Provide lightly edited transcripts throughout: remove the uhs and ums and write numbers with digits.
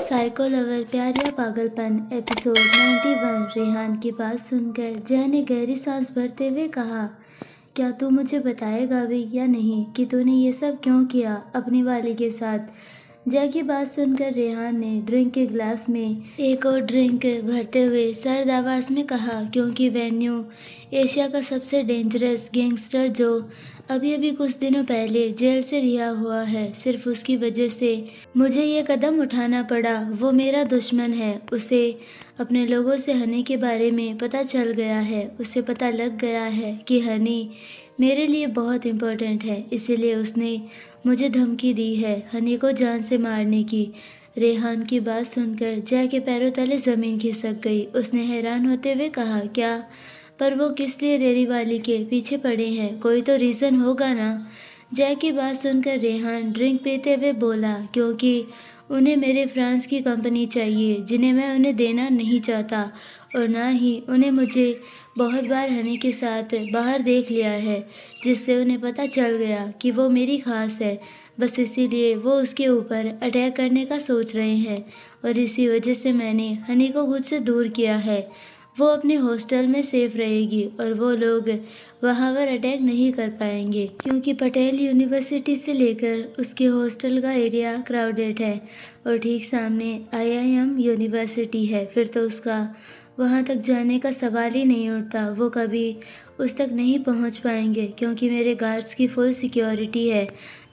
Psycho lover प्यार या पागलपन एपिसोड 91। रेहान की बात सुनकर जय ने गहरी सांस भरते हुए कहा, क्या तू मुझे बताएगा भी या नहीं कि तूने ये सब क्यों किया अपनी वाली के साथ। जय की बात सुनकर रेहान ने ड्रिंक के ग्लास में एक और ड्रिंक भरते हुए सर्द आवाज में कहा, क्योंकि वेन्यू एशिया का सबसे डेंजरस गैंगस्टर जो अभी अभी कुछ दिनों पहले जेल से रिहा हुआ है, सिर्फ उसकी वजह से मुझे ये कदम उठाना पड़ा। वो मेरा दुश्मन है। उसे अपने लोगों से हनी के बारे में पता चल गया है। उसे पता लग गया है कि हनी मेरे लिए बहुत इम्पोर्टेंट है, इसीलिए उसने मुझे धमकी दी है हनी को जान से मारने की। रेहान की बात सुनकर जय के पैरों तले ज़मीन खिसक गई। उसने हैरान होते हुए कहा, क्या? पर वो किस लिए तेरी वाली के पीछे पड़े हैं? कोई तो रीज़न होगा ना। जय की बात सुनकर रेहान ड्रिंक पीते हुए बोला, क्योंकि उन्हें मेरे फ्रांस की कंपनी चाहिए जिन्हें मैं उन्हें देना नहीं चाहता, और ना ही उन्हें मुझे बहुत बार हनी के साथ बाहर देख लिया है, जिससे उन्हें पता चल गया कि वो मेरी खास है। बस इसीलिए वो उसके ऊपर अटैक करने का सोच रहे हैं, और इसी वजह से मैंने हनी को खुद से दूर किया है। वो अपने हॉस्टल में सेफ रहेगी और वो लोग वहाँ पर अटैक नहीं कर पाएंगे, क्योंकि पटेल यूनिवर्सिटी से लेकर उसके हॉस्टल का एरिया क्राउडेड है और ठीक सामने आईआईएम यूनिवर्सिटी है। फिर तो उसका वहाँ तक जाने का सवाल ही नहीं उठता। वो कभी उस तक नहीं पहुँच पाएंगे, क्योंकि मेरे गार्ड्स की फुल सिक्योरिटी है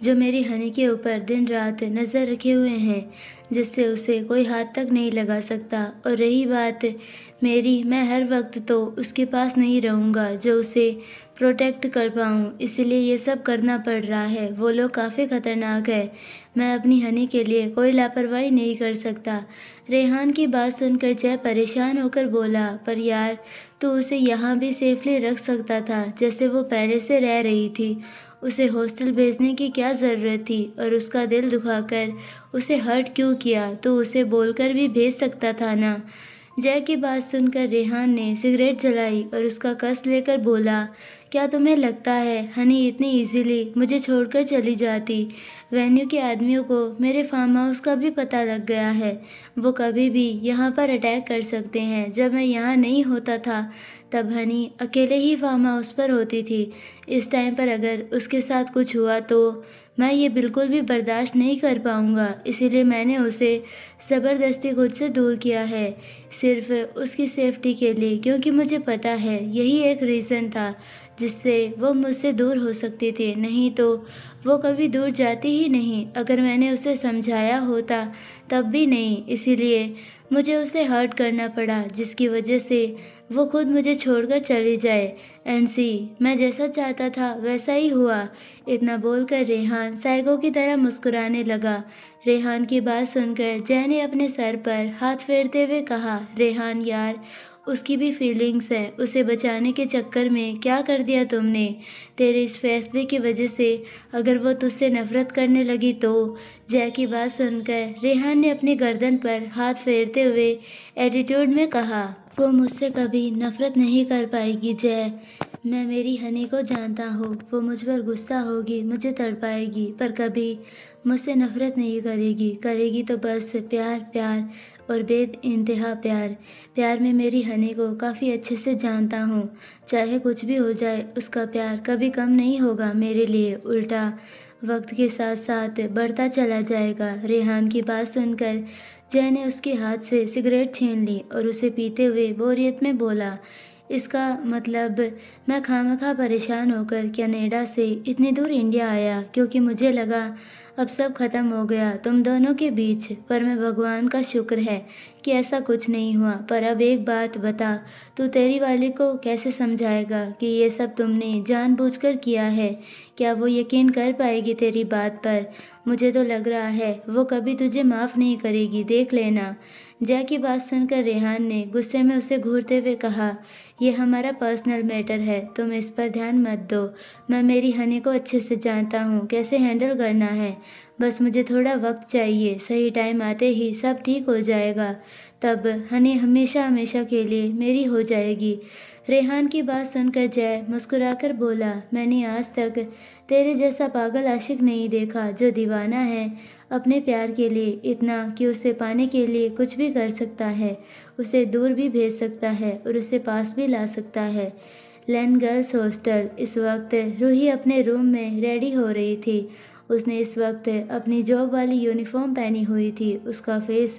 जो मेरी हनी के ऊपर दिन रात नज़र रखे हुए हैं, जिससे उसे कोई हाथ तक नहीं लगा सकता। और रही बात मेरी, मैं हर वक्त तो उसके पास नहीं रहूँगा जो उसे प्रोटेक्ट कर पाऊँ, इसलिए ये सब करना पड़ रहा है। वो लोग काफ़ी ख़तरनाक है। मैं अपनी हनी के लिए कोई लापरवाही नहीं कर सकता। रेहान की बात सुनकर जय परेशान होकर बोला, पर यार, तू उसे यहाँ भी सेफली रख सकता था जैसे वो पहले से रह रही थी। उसे हॉस्टल भेजने की क्या ज़रूरत थी? और उसका दिल दुखाकर उसे हर्ट क्यों किया? तो उसे बोलकर भी भेज सकता था ना। जय की बात सुनकर रेहान ने सिगरेट जलाई और उसका कस लेकर बोला, क्या तुम्हें लगता है हनी इतनी इजीली मुझे छोड़कर चली जाती? वेन्यू के आदमियों को मेरे फार्म हाउस का भी पता लग गया है। वो कभी भी यहाँ पर अटैक कर सकते हैं। जब मैं यहाँ नहीं होता था तब हनी अकेले ही फार्म हाउस पर होती थी। इस टाइम पर अगर उसके साथ कुछ हुआ तो मैं ये बिल्कुल भी बर्दाश्त नहीं कर पाऊँगा, इसीलिए मैंने उसे ज़बरदस्ती खुद से दूर किया है, सिर्फ उसकी सेफ्टी के लिए, क्योंकि मुझे पता है यही एक रीज़न था जिससे वो मुझसे दूर हो सकती थी। नहीं तो वो कभी दूर जाती ही नहीं। अगर मैंने उसे समझाया होता तब भी नहीं, इसीलिए मुझे उसे हर्ट करना पड़ा, जिसकी वजह से वो खुद मुझे छोड़कर चली जाए। एंड सी, मैं जैसा चाहता था वैसा ही हुआ। इतना बोलकर रेहान साइको की तरह मुस्कुराने लगा। रेहान की बात सुनकर जय ने अपने सर पर हाथ फेरते हुए कहा, रेहान यार, उसकी भी फीलिंग्स है। उसे बचाने के चक्कर में क्या कर दिया तुमने? तेरे इस फैसले की वजह से अगर वो तुझसे नफरत करने लगी तो? जय की बात सुनकर रेहान ने अपनी गर्दन पर हाथ फेरते हुए एटीट्यूड में कहा, वो मुझसे कभी नफरत नहीं कर पाएगी जय। मैं मेरी हनी को जानता हूँ। वो मुझ पर गुस्सा होगी, मुझे तड़पाएगी, पर कभी मुझसे नफरत नहीं करेगी। करेगी तो बस प्यार, प्यार और बेद इंतहा प्यार। प्यार में मेरी हनी को काफ़ी अच्छे से जानता हूँ। चाहे कुछ भी हो जाए, उसका प्यार कभी कम नहीं होगा मेरे लिए, उल्टा वक्त के साथ साथ बढ़ता चला जाएगा। रेहान की बात सुनकर जय ने उसके हाथ से सिगरेट छीन ली और उसे पीते हुए बोरियत में बोला, इसका मतलब मैं खामखा परेशान होकर कनाडा से इतनी दूर इंडिया आया, क्योंकि मुझे लगा अब सब खत्म हो गया तुम दोनों के बीच। पर मैं भगवान का शुक्र है कि ऐसा कुछ नहीं हुआ। पर अब एक बात बता, तू तेरी वाली को कैसे समझाएगा कि ये सब तुमने जानबूझकर किया है? क्या वो यकीन कर पाएगी तेरी बात पर? मुझे तो लग रहा है वो कभी तुझे माफ़ नहीं करेगी, देख लेना। जय की बात सुनकर रेहान ने गुस्से में उसे घूरते हुए कहा, ये हमारा पर्सनल मैटर है, तुम इस पर ध्यान मत दो। मैं मेरी हनी को अच्छे से जानता हूँ कैसे हैंडल करना है। बस मुझे थोड़ा वक्त चाहिए, सही टाइम आते ही सब ठीक हो जाएगा। तब हनी हमेशा हमेशा के लिए मेरी हो जाएगी। रेहान की बात सुनकर जय मुस्कुराकर बोला, मैंने आज तक तेरे जैसा पागल आशिक नहीं देखा जो दीवाना है अपने प्यार के लिए इतना कि उसे पाने के लिए कुछ भी कर सकता है, उसे दूर भी भेज सकता है और उसे पास भी ला सकता है। लैन गर्ल्स हॉस्टल। इस वक्त रूही अपने रूम में रेडी हो रही थी। उसने इस वक्त अपनी जॉब वाली यूनिफॉर्म पहनी हुई थी। उसका फेस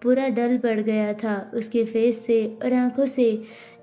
पूरा डल पड़ गया था। उसके फेस से और आंखों से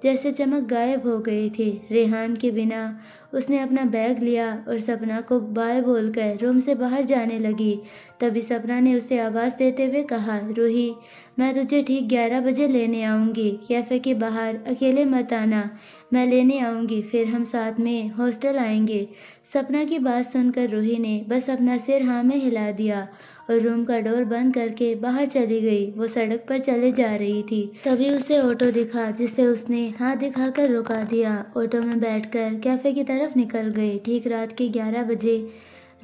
जैसे चमक गायब हो गई थी। रेहान के बिना उसने अपना बैग लिया और सपना को बाय बोलकर रूम से बाहर जाने लगी। तभी सपना ने उसे आवाज़ देते हुए कहा, रूही, मैं तुझे ठीक 11 बजे लेने आऊँगी। कैफ़े के बाहर अकेले मत आना, मैं लेने आऊँगी, फिर हम साथ में हॉस्टल आएंगे। सपना की बात सुनकर रूही ने बस अपना सिर हाँ में हिला दिया और रूम का डोर बंद करके बाहर चली गई। वो सड़क पर चले जा रही थी। तभी उसे ऑटो दिखा जिसे उसने हाथ दिखाकर रुका दिया। ऑटो में बैठकर कैफ़े की तरफ निकल गई। ठीक रात के 11 बजे।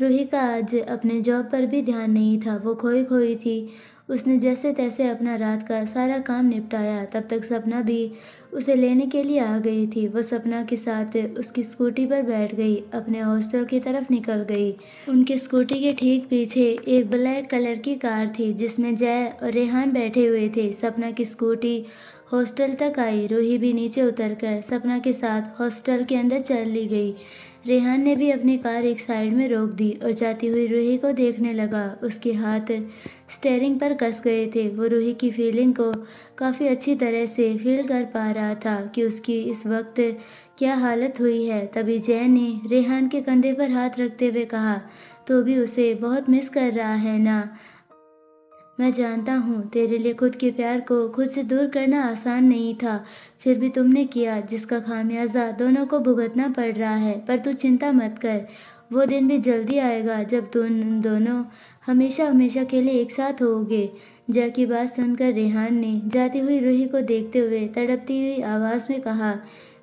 रूही का आज अपने जॉब पर भी ध्यान नहीं था। वो खोई खोई थी। उसने जैसे तैसे अपना रात का सारा काम निपटाया। तब तक सपना भी उसे लेने के लिए आ गई थी। वो सपना के साथ उसकी स्कूटी पर बैठ गई, अपने हॉस्टल की तरफ निकल गई। उनकी स्कूटी के ठीक पीछे एक ब्लैक कलर की कार थी जिसमें जय और रेहान बैठे हुए थे। सपना की स्कूटी हॉस्टल तक आई। रूही भी नीचे उतरकर सपना के साथ हॉस्टल के अंदर चली गई। रेहान ने भी अपनी कार एक साइड में रोक दी और जाती हुई रूही को देखने लगा। उसके हाथ स्टीयरिंग पर कस गए थे। वो रूही की फीलिंग को काफ़ी अच्छी तरह से फील कर पा रहा था कि उसकी इस वक्त क्या हालत हुई है। तभी जय ने रेहान के कंधे पर हाथ रखते हुए कहा, तू भी उसे बहुत मिस कर रहा है ना? मैं जानता हूँ तेरे लिए खुद के प्यार को खुद से दूर करना आसान नहीं था, फिर भी तुमने किया, जिसका खामियाजा दोनों को भुगतना पड़ रहा है। पर तू चिंता मत कर, वो दिन भी जल्दी आएगा जब तुम दोनों हमेशा हमेशा के लिए एक साथ होगे। जय की बात सुनकर रेहान ने जाती हुई रूही को देखते हुए तड़पती हुई आवाज़ में कहा,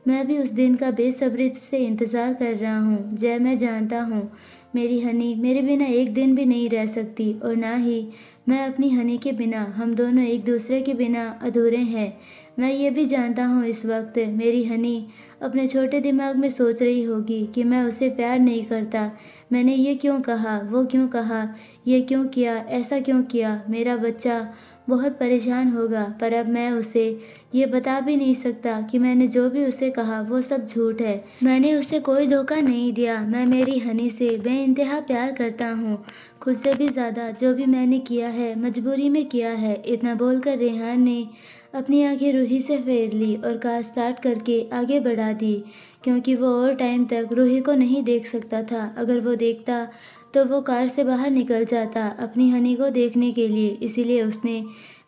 मैं भी उस दिन का बेसब्री से इंतज़ार कर रहा हूँ। जय, मैं जानता हूँ मेरी हनी मेरे बिना एक दिन भी नहीं रह सकती और ना ही मैं अपनी हनी के बिना। हम दोनों एक दूसरे के बिना अधूरे हैं। मैं ये भी जानता हूँ इस वक्त मेरी हनी अपने छोटे दिमाग में सोच रही होगी कि मैं उसे प्यार नहीं करता। मैंने ये क्यों कहा, वो क्यों कहा, ये क्यों किया, ऐसा क्यों किया। मेरा बच्चा बहुत परेशान होगा। पर अब मैं उसे ये बता भी नहीं सकता कि मैंने जो भी उसे कहा वो सब झूठ है। मैंने उसे कोई धोखा नहीं दिया। मैं मेरी हनी से बेइंतहा प्यार करता हूँ, खुद से भी ज़्यादा। जो भी मैंने किया है मजबूरी में किया है। इतना बोलकर रेहान ने अपनी आंखें रूही से फेर ली और कार स्टार्ट करके आगे बढ़ा दी, क्योंकि वो और टाइम तक रूही को नहीं देख सकता था। अगर वो देखता तो वो कार से बाहर निकल जाता अपनी हनी को देखने के लिए। इसीलिए उसने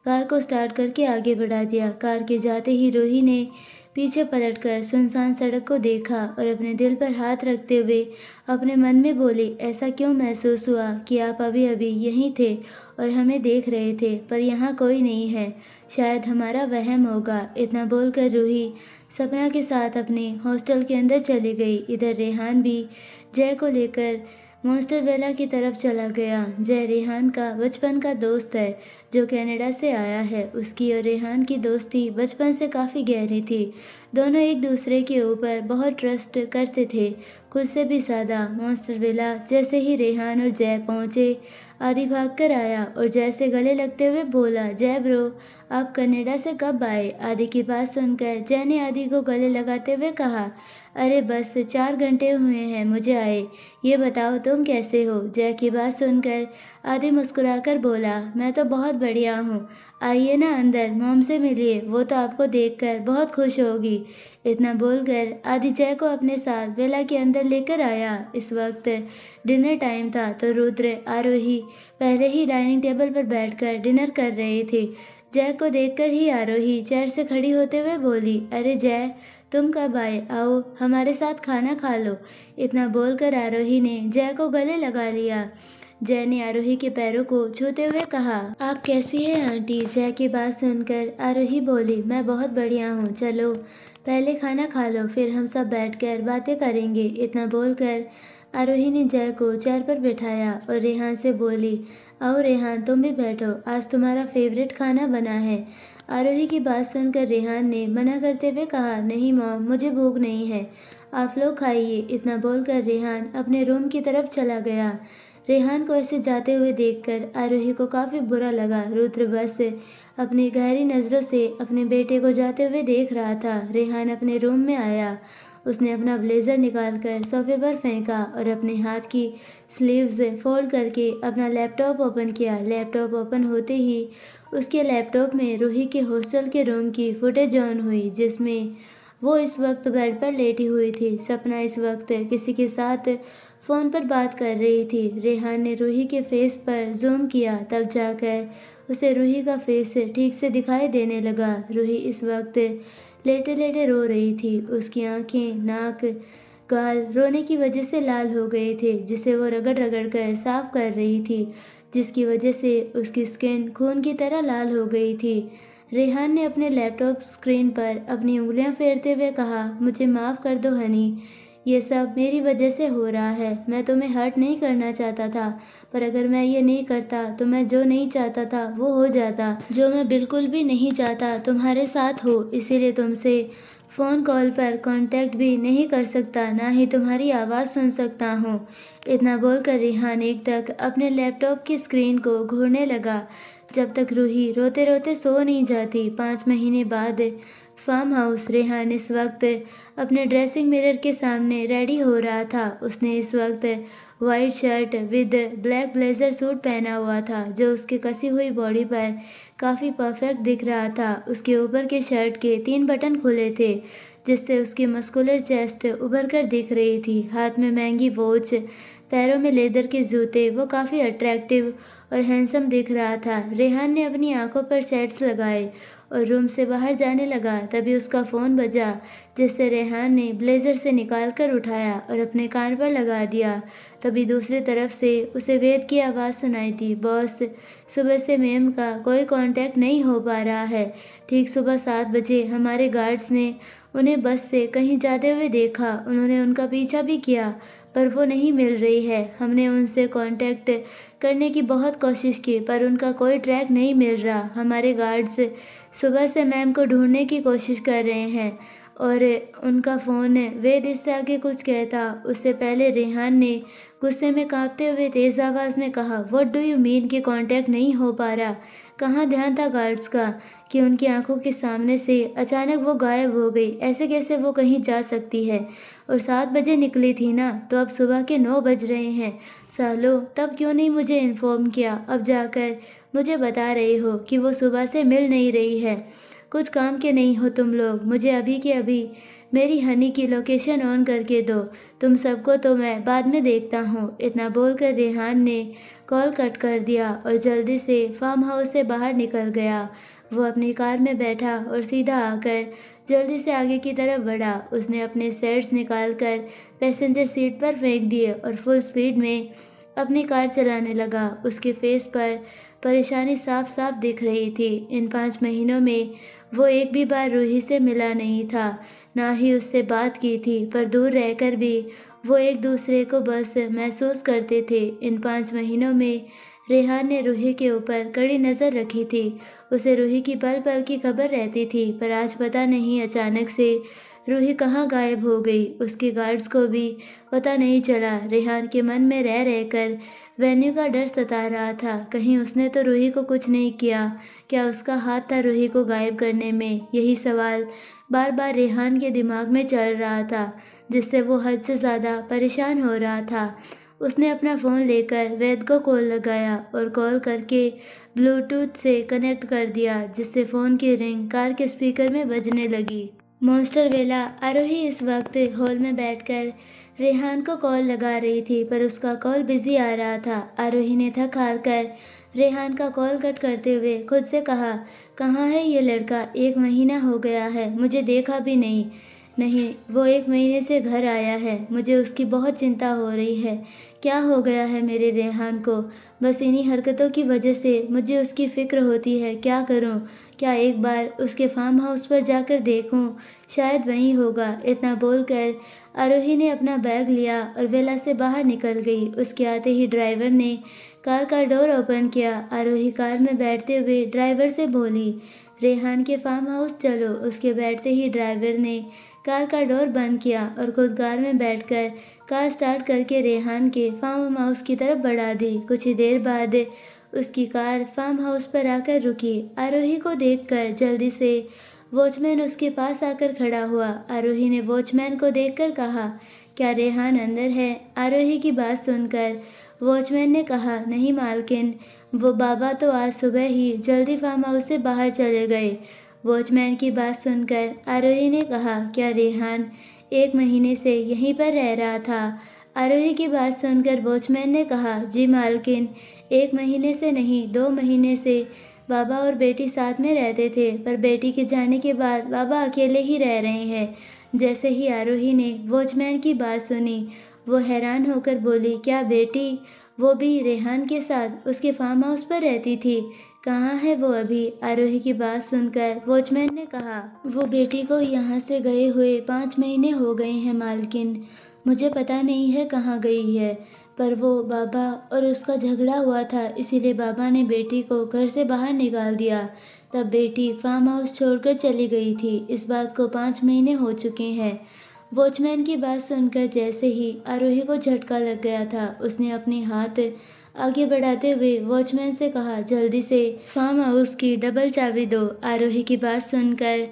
कार को स्टार्ट करके आगे बढ़ा दिया। कार के जाते ही रूही ने पीछे पलटकर सुनसान सड़क को देखा और अपने दिल पर हाथ रखते हुए अपने मन में बोली, ऐसा क्यों महसूस हुआ कि आप अभी अभी यहीं थे और हमें देख रहे थे, पर यहाँ कोई नहीं है। शायद हमारा वहम होगा। इतना बोलकर रूही सपना के साथ अपने हॉस्टल के अंदर चली गई। इधर रेहान भी जय को लेकर मॉन्स्टर वेला की तरफ चला गया। जय रेहान का बचपन का दोस्त है जो कनाडा से आया है। उसकी और रेहान की दोस्ती बचपन से काफ़ी गहरी थी। दोनों एक दूसरे के ऊपर बहुत ट्रस्ट करते थे, खुद से भी ज़्यादा। मॉन्स्टर वेला जैसे ही रेहान और जय पहुँचे, आदि भागकर आया और जय से गले लगते हुए बोला, जय ब्रो, आप कनाडा से कब आए? आदि की बात सुनकर जय ने आदि को गले लगाते हुए कहा, अरे बस 4 घंटे हुए हैं मुझे आए। ये बताओ तुम कैसे हो? जय की बात सुनकर आदि मुस्कुराकर बोला, मैं तो बहुत बढ़िया हूँ। आइए ना अंदर, मॉम से मिलिए, वो तो आपको देखकर बहुत खुश होगी। इतना बोलकर आदि जय को अपने साथ वेला के अंदर लेकर आया। इस वक्त डिनर टाइम था तो रुद्र आरोही पहले ही डाइनिंग टेबल पर बैठकर डिनर कर रहे थे। जय को देखकर ही आरोही चेयर से खड़ी होते हुए बोली, अरे जय, तुम कब आए? आओ हमारे साथ खाना खा लो। इतना बोलकर आरोही ने जय को गले लगा लिया। जय ने आरोही के पैरों को छूते हुए कहा, आप कैसी हैं आंटी? जय की बात सुनकर आरोही बोली, मैं बहुत बढ़िया हूँ। चलो पहले खाना खा लो, फिर हम सब बैठकर बातें करेंगे। इतना बोलकर आरोही ने जय को चेयर पर बैठाया और रेहान से बोली, आओ रेहान तुम भी बैठो, आज तुम्हारा फेवरेट खाना बना है। आरोही की बात सुनकर रेहान ने मना करते हुए कहा, नहीं मॉम, मुझे भूख नहीं है, आप लोग खाइए। इतना बोलकर रेहान अपने रूम की तरफ चला गया। रेहान को ऐसे जाते हुए देखकर आरोही को काफ़ी बुरा लगा। रुद्र बस अपनी गहरी नज़रों से अपने बेटे को जाते हुए देख रहा था। रेहान अपने रूम में आया। उसने अपना ब्लेज़र निकालकर सोफे पर फेंका और अपने हाथ की स्लीव्स फोल्ड करके अपना लैपटॉप ओपन किया। लैपटॉप ओपन होते ही उसके लैपटॉप में रूही के हॉस्टल के रूम की फुटेज ऑन हुई, जिसमें वो इस वक्त बेड पर लेटी हुई थी। सपना इस वक्त किसी के साथ फ़ोन पर बात कर रही थी। रेहान ने रूही के फेस पर जूम किया, तब जाकर उसे रूही का फेस ठीक से दिखाई देने लगा। रूही इस वक्त लेटे लेटे रो रही थी। उसकी आंखें, नाक, गाल रोने की वजह से लाल हो गए थे, जिसे वो रगड़ रगड़ कर साफ कर रही थी, जिसकी वजह से उसकी स्किन खून की तरह लाल हो गई थी। रेहान ने अपने लैपटॉप स्क्रीन पर अपनी उंगलियां फेरते हुए कहा, मुझे माफ़ कर दो हनी, ये सब मेरी वजह से हो रहा है। मैं तुम्हें हर्ट नहीं करना चाहता था, पर अगर मैं ये नहीं करता तो मैं जो नहीं चाहता था वो हो जाता, जो मैं बिल्कुल भी नहीं चाहता तुम्हारे साथ हो। इसीलिए तुमसे फ़ोन कॉल पर कांटेक्ट भी नहीं कर सकता, ना ही तुम्हारी आवाज़ सुन सकता हूँ। इतना बोलकर रेहान एकटक अपने लैपटॉप की स्क्रीन को घूरने लगा, जब तक रूही रोते रोते सो नहीं जाती। 5 महीने बाद फार्म हाउस। रेहान इस वक्त अपने ड्रेसिंग मिरर के सामने रेडी हो रहा था। उसने इस वक्त white shirt with black blazer suit पहना हुआ था, जो उसकी कसी हुई बॉडी पर काफ़ी परफेक्ट दिख रहा था। उसके ऊपर के शर्ट के 3 बटन खुले थे, जिससे उसकी मस्कुलर चेस्ट उभर कर दिख रही थी। हाथ में महंगी वॉच, पैरों में लेदर के जूते, वो काफ़ी अट्रैक्टिव और हैंडसम दिख रहा था। रेहान ने अपनी आंखों पर शेड्स लगाए और रूम से बाहर जाने लगा। तभी उसका फ़ोन बजा, जिससे रेहान ने ब्लेज़र से निकाल कर उठाया और अपने कान पर लगा दिया। तभी दूसरी तरफ से उसे वेद की आवाज़ सुनाई दी, बॉस, सुबह से मैम का कोई कांटेक्ट नहीं हो पा रहा है। ठीक सुबह 7 बजे हमारे गार्ड्स ने उन्हें बस से कहीं जाते हुए देखा। उन्होंने उनका पीछा भी किया, पर वो नहीं मिल रही है। हमने उनसे कांटेक्ट करने की बहुत कोशिश की, पर उनका कोई ट्रैक नहीं मिल रहा। हमारे गार्ड्स सुबह से मैम को ढूंढने की कोशिश कर रहे हैं और उनका फ़ोन वेद इससे आगे कुछ कहता, उससे पहले रेहान ने गुस्से में कांपते हुए तेज़ आवाज़ में कहा, व्हाट डू यू मीन कि कांटेक्ट नहीं हो पा रहा? कहाँ ध्यान था गार्ड्स का कि उनकी आंखों के सामने से अचानक वो गायब हो गई? ऐसे कैसे वो कहीं जा सकती है? और 7 बजे निकली थी ना, तो अब सुबह के 9 बज रहे हैं। सालों, तब क्यों नहीं मुझे इन्फॉर्म किया? अब जाकर मुझे बता रही हो कि वो सुबह से मिल नहीं रही है। कुछ काम के नहीं हो तुम लोग। मुझे अभी के अभी मेरी हनी की लोकेशन ऑन करके दो। तुम सबको तो मैं बाद में देखता हूँ। इतना बोलकर रेहान ने कॉल कट कर दिया और जल्दी से फार्म हाउस से बाहर निकल गया। वो अपनी कार में बैठा और सीधा आकर जल्दी से आगे की तरफ बढ़ा। उसने अपने सेट्स निकाल कर पैसेंजर सीट पर फेंक दिए और फुल स्पीड में अपनी कार चलाने लगा। उसके फेस पर परेशानी साफ साफ दिख रही थी। इन 5 महीनों में वो एक भी बार रूही से मिला नहीं था, ना ही उससे बात की थी, पर दूर रहकर भी वो एक दूसरे को बस महसूस करते थे। इन 5 महीनों में रेहान ने रूही के ऊपर कड़ी नज़र रखी थी। उसे रूही की पल पल की खबर रहती थी, पर आज पता नहीं अचानक से रूही कहाँ गायब हो गई। उसके गार्ड्स को भी पता नहीं चला। रेहान के मन में रह रहकर वेन्यू का डर सता रहा था। कहीं उसने तो रूही को कुछ नहीं किया? क्या उसका हाथ था रूही को गायब करने में? यही सवाल बार बार रेहान के दिमाग में चल रहा था, जिससे वो हद से ज़्यादा परेशान हो रहा था। उसने अपना फ़ोन लेकर वैद को कॉल लगाया और कॉल करके ब्लूटूथ से कनेक्ट कर दिया, जिससे फ़ोन की रिंग कार के स्पीकर में बजने लगी। मॉन्स्टर वेला। आरोही इस वक्त हॉल में बैठकर रेहान को कॉल लगा रही थी, पर उसका कॉल बिजी आ रहा था। आरोही ने थक हार कर रेहान का कॉल कट करते हुए खुद से कहा, कहाँ है ये लड़का? 1 महीना हो गया है, मुझे देखा भी नहीं। वो 1 महीने से घर आया है। मुझे उसकी बहुत चिंता हो रही है। क्या हो गया है मेरे रेहान को? बस इन्हीं हरकतों की वजह से मुझे उसकी फ़िक्र होती है। क्या करूँ? क्या एक बार उसके फार्म हाउस पर जाकर देखूँ? शायद वहीं होगा। इतना बोलकर आरोही ने अपना बैग लिया और विला से बाहर निकल गई। उसके आते ही ड्राइवर ने कार का डोर ओपन किया। आरोही कार में बैठते हुए ड्राइवर से बोली, रेहान के फार्म हाउस चलो। उसके बैठते ही ड्राइवर ने कार का डोर बंद किया और खुद कार में बैठकर कार स्टार्ट करके रेहान के फार्म हाउस की तरफ बढ़ा दी। कुछ ही देर बाद उसकी कार फार्म हाउस पर आकर रुकी। आरोही को देखकर जल्दी से वॉचमैन उसके पास आकर खड़ा हुआ। आरोही ने वॉचमैन को देखकर कहा, क्या रेहान अंदर है? आरोही की बात सुनकर वॉचमैन ने कहा, नहीं मालकिन, वो बाबा तो आज सुबह ही जल्दी फार्म हाउस से बाहर चले गए। वॉचमैन की बात सुनकर आरोही ने कहा, क्या रेहान 1 महीने से यहीं पर रह रहा था? आरोही की बात सुनकर वॉचमैन ने कहा, जी मालकिन, 1 महीने से नहीं 2 महीने से बाबा और बेटी साथ में रहते थे, पर बेटी के जाने के बाद बाबा अकेले ही रह रहे हैं। जैसे ही आरोही ने वॉचमैन की बात सुनी, वो हैरान होकर बोली, क्या बेटी वो भी रेहान के साथ उसके फार्म हाउस पर रहती थी? कहाँ है वो अभी? आरोही की बात सुनकर वॉचमैन ने कहा, वो बेटी को यहाँ से गए हुए 5 महीने हो गए हैं मालकिन। मुझे पता नहीं है कहाँ गई है, पर वो बाबा और उसका झगड़ा हुआ था, इसीलिए बाबा ने बेटी को घर से बाहर निकाल दिया। तब बेटी फार्म हाउस छोड़कर चली गई थी। इस बात को 5 महीने हो चुके हैं। वॉचमैन की बात सुनकर जैसे ही आरोही को झटका लग गया था, उसने अपने हाथ आगे बढ़ाते हुए वॉचमैन से कहा, जल्दी से फार्म हाउस की डबल चाबी दो। आरोही की बात सुनकर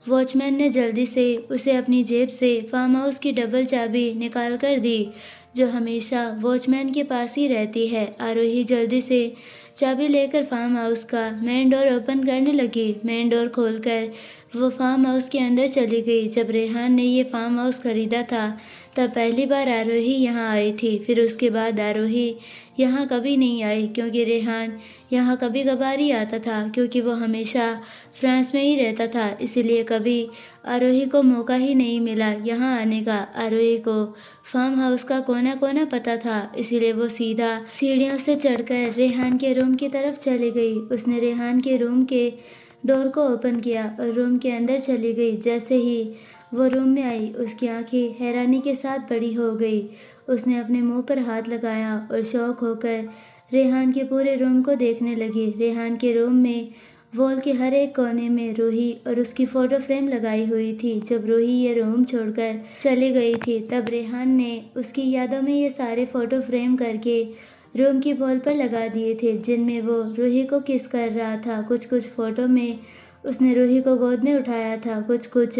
वॉचमैन ने जल्दी से उसे अपनी जेब से फार्म हाउस की डबल चाबी निकाल कर दी, जो हमेशा वॉचमैन के पास ही रहती है। आरोही जल्दी से चाबी लेकर फार्म हाउस का मेन डोर ओपन करने लगी। मेन डोर खोलकर वो फार्म हाउस के अंदर चली गई। जब रेहान ने ये फार्म हाउस खरीदा था, तब पहली बार आरोही यहाँ आई थी। फिर उसके बाद आरोही यहाँ कभी नहीं आई, क्योंकि रेहान यहाँ कभी कभार ही आता था, क्योंकि वो हमेशा फ्रांस में ही रहता था। इसीलिए कभी आरोही को मौका ही नहीं मिला यहाँ आने का। आरोही को फार्म हाउस का कोना कोना पता था, इसीलिए वो सीधा सीढ़ियों से चढ़कर रेहान के रूम की तरफ चली गई। उसने रेहान के रूम के डोर को ओपन किया और रूम के अंदर चली गई। जैसे ही वो रूम में आई, उसकी आंखें हैरानी के साथ बड़ी हो गई। उसने अपने मुंह पर हाथ लगाया और शौक होकर रेहान के पूरे रूम को देखने लगी। रेहान के रूम में वॉल के हर एक कोने में रूही और उसकी फ़ोटो फ्रेम लगाई हुई थी। जब रूही ये रूम छोड़कर चली गई थी, तब रेहान ने उसकी यादों में ये सारे फ़ोटो फ्रेम करके रूम की वॉल पर लगा दिए थे, जिनमें वो रूही को किस कर रहा था। कुछ कुछ फ़ोटो में उसने रूही को गोद में उठाया था, कुछ कुछ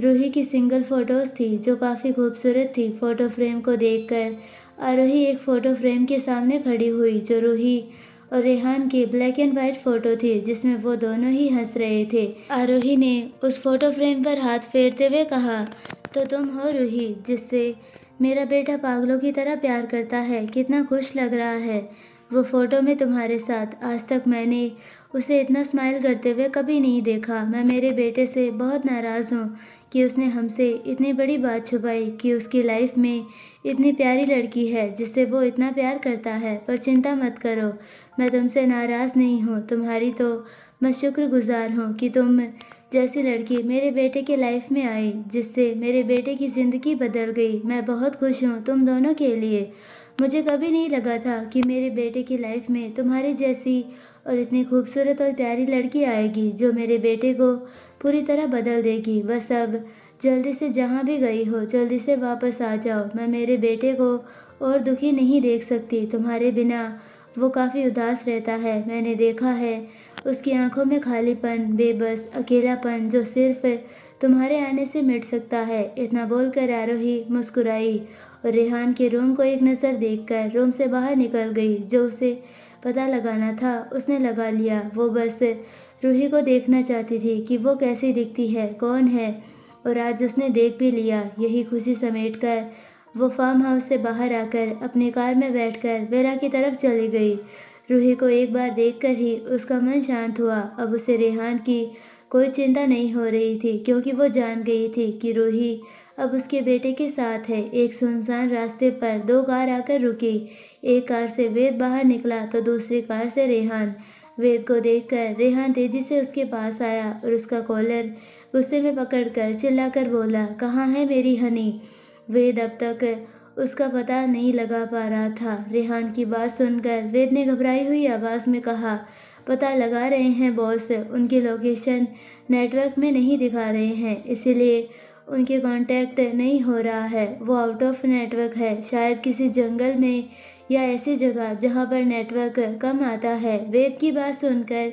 रूही की सिंगल फ़ोटोज़ थी जो काफ़ी खूबसूरत थी। फ़ोटो फ्रेम को देखकर आरोही एक फ़ोटो फ्रेम के सामने खड़ी हुई, जो रूही और रेहान की ब्लैक एंड वाइट फ़ोटो थी, जिसमें वो दोनों ही हंस रहे थे। आरोही ने उस फ़ोटो फ्रेम पर हाथ फेरते हुए कहा, तो तुम हो रूही, जिससे मेरा बेटा पागलों की तरह प्यार करता है। कितना खुश लग रहा है वो फ़ोटो में तुम्हारे साथ। आज तक मैंने उसे इतना स्माइल करते हुए कभी नहीं देखा। मैं मेरे बेटे से बहुत नाराज़ हूँ कि उसने हमसे इतनी बड़ी बात छुपाई कि उसकी लाइफ में इतनी प्यारी लड़की है जिससे वो इतना प्यार करता है। पर चिंता मत करो, मैं तुमसे नाराज़ नहीं हूँ। तुम्हारी तो मैं शुक्रगुजार हूँ कि तुम जैसी लड़की मेरे बेटे के लाइफ में आई, जिससे मेरे बेटे की ज़िंदगी बदल गई। मैं बहुत खुश हूँ तुम दोनों के लिए। मुझे कभी नहीं लगा था कि मेरे बेटे की लाइफ में तुम्हारी जैसी और इतनी खूबसूरत और प्यारी लड़की आएगी, जो मेरे बेटे को पूरी तरह बदल देगी। बस अब जल्दी से जहाँ भी गई हो, जल्दी से वापस आ जाओ। मैं मेरे बेटे को और दुखी नहीं देख सकती। तुम्हारे बिना वो काफ़ी उदास रहता है। मैंने देखा है उसकी आंखों में खालीपन, बेबस अकेलापन, जो सिर्फ तुम्हारे आने से मिट सकता है। इतना बोलकर आरोही मुस्कुराई और रेहान के रूम को एक नज़र देखकर रूम से बाहर निकल गई। जो उसे पता लगाना था उसने लगा लिया। वो बस रूही को देखना चाहती थी कि वो कैसी दिखती है, कौन है, और आज उसने देख भी लिया। यही खुशी समेटकर वो फार्म हाउस से बाहर आकर अपनी कार में बैठकर विला की तरफ चली गई। रूही को एक बार देखकर ही उसका मन शांत हुआ। अब उसे रेहान की कोई चिंता नहीं हो रही थी क्योंकि वो जान गई थी कि रूही अब उसके बेटे के साथ है। एक सुनसान रास्ते पर दो कार आकर रुकी। एक कार से वेद बाहर निकला तो दूसरी कार से रेहान। वेद को देखकर रेहान तेजी से उसके पास आया और उसका कॉलर गुस्से में पकड़कर चिल्लाकर बोला, कहाँ है मेरी हनी? वेद अब तक उसका पता नहीं लगा पा रहा था। रेहान की बात सुनकर वेद ने घबराई हुई आवाज़ में कहा, पता लगा रहे हैं बॉस, उनकी लोकेशन नेटवर्क में नहीं दिखा रहे हैं, इसीलिए उनके कांटेक्ट नहीं हो रहा है। वो आउट ऑफ नेटवर्क है, शायद किसी जंगल में या ऐसी जगह जहां पर नेटवर्क कम आता है। वेद की बात सुनकर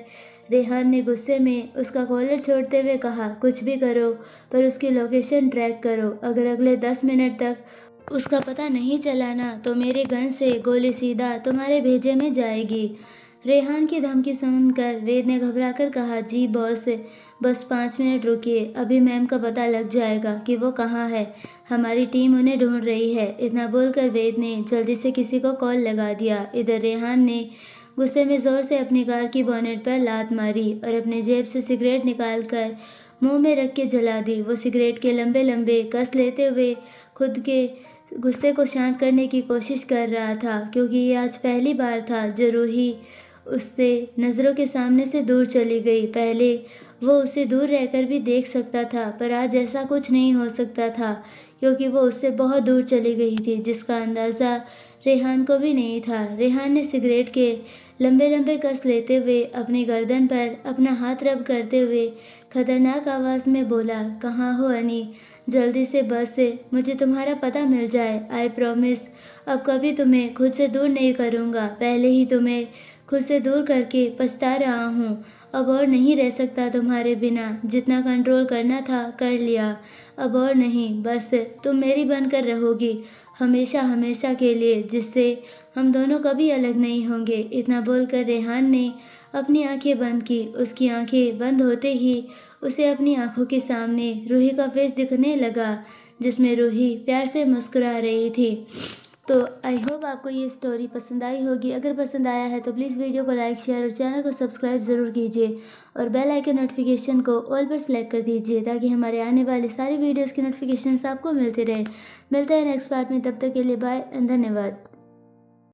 रेहान ने गुस्से में उसका कॉलर छोड़ते हुए कहा, कुछ भी करो पर उसकी लोकेशन ट्रैक करो। अगर अगले 10 मिनट तक उसका पता नहीं चला ना तो मेरे गन से गोली सीधा तुम्हारे भेजे में जाएगी। रेहान की धमकी सुनकर वेद ने घबराकर कहा, जी बॉस, बस 5 मिनट रुकिए, अभी मैम का पता लग जाएगा कि वो कहाँ है। हमारी टीम उन्हें ढूंढ रही है। इतना बोलकर वेद ने जल्दी से किसी को कॉल लगा दिया। इधर रेहान ने गुस्से में जोर से अपनी कार की बोनेट पर लात मारी और अपने जेब से सिगरेट निकालकर मुंह में रख के जला दी। वो सिगरेट के लंबे लंबे कस लेते हुए खुद के गुस्से को शांत करने की कोशिश कर रहा था, क्योंकि ये आज पहली बार था जो रूही उससे नज़रों के सामने से दूर चली गई। पहले वो उसे दूर रहकर भी देख सकता था, पर आज ऐसा कुछ नहीं हो सकता था क्योंकि वो उससे बहुत दूर चली गई थी, जिसका अंदाज़ा रेहान को भी नहीं था। रेहान ने सिगरेट के लंबे लंबे कस लेते हुए अपनी गर्दन पर अपना हाथ रब करते हुए खतरनाक आवाज़ में बोला, कहाँ हो अनी? जल्दी से बस से मुझे तुम्हारा पता मिल जाए। आई प्रॉमिस अब कभी तुम्हें खुद से दूर नहीं करूँगा। पहले ही तुम्हें खुद से दूर करके पछता रहा हूँ। अब और नहीं रह सकता तुम्हारे बिना। जितना कंट्रोल करना था कर लिया, अब और नहीं। बस तुम मेरी बनकर रहोगी हमेशा हमेशा के लिए, जिससे हम दोनों कभी अलग नहीं होंगे। इतना बोलकर रेहान ने अपनी आंखें बंद की। उसकी आंखें बंद होते ही उसे अपनी आंखों के सामने रूही का फेस दिखने लगा, जिसमें रूही प्यार से मुस्कुरा रही थी। तो आई होप आपको ये स्टोरी पसंद आई होगी। अगर पसंद आया है तो प्लीज़ वीडियो को लाइक, शेयर और चैनल को सब्सक्राइब ज़रूर कीजिए और बेल आइकन नोटिफिकेशन को ऑल पर सेलेक्ट कर दीजिए ताकि हमारे आने वाली सारी वीडियोस की नोटिफिकेशंस आपको मिलते रहे। मिलते हैं नेक्स्ट पार्ट में, तब तक के लिए बाय एंड धन्यवाद।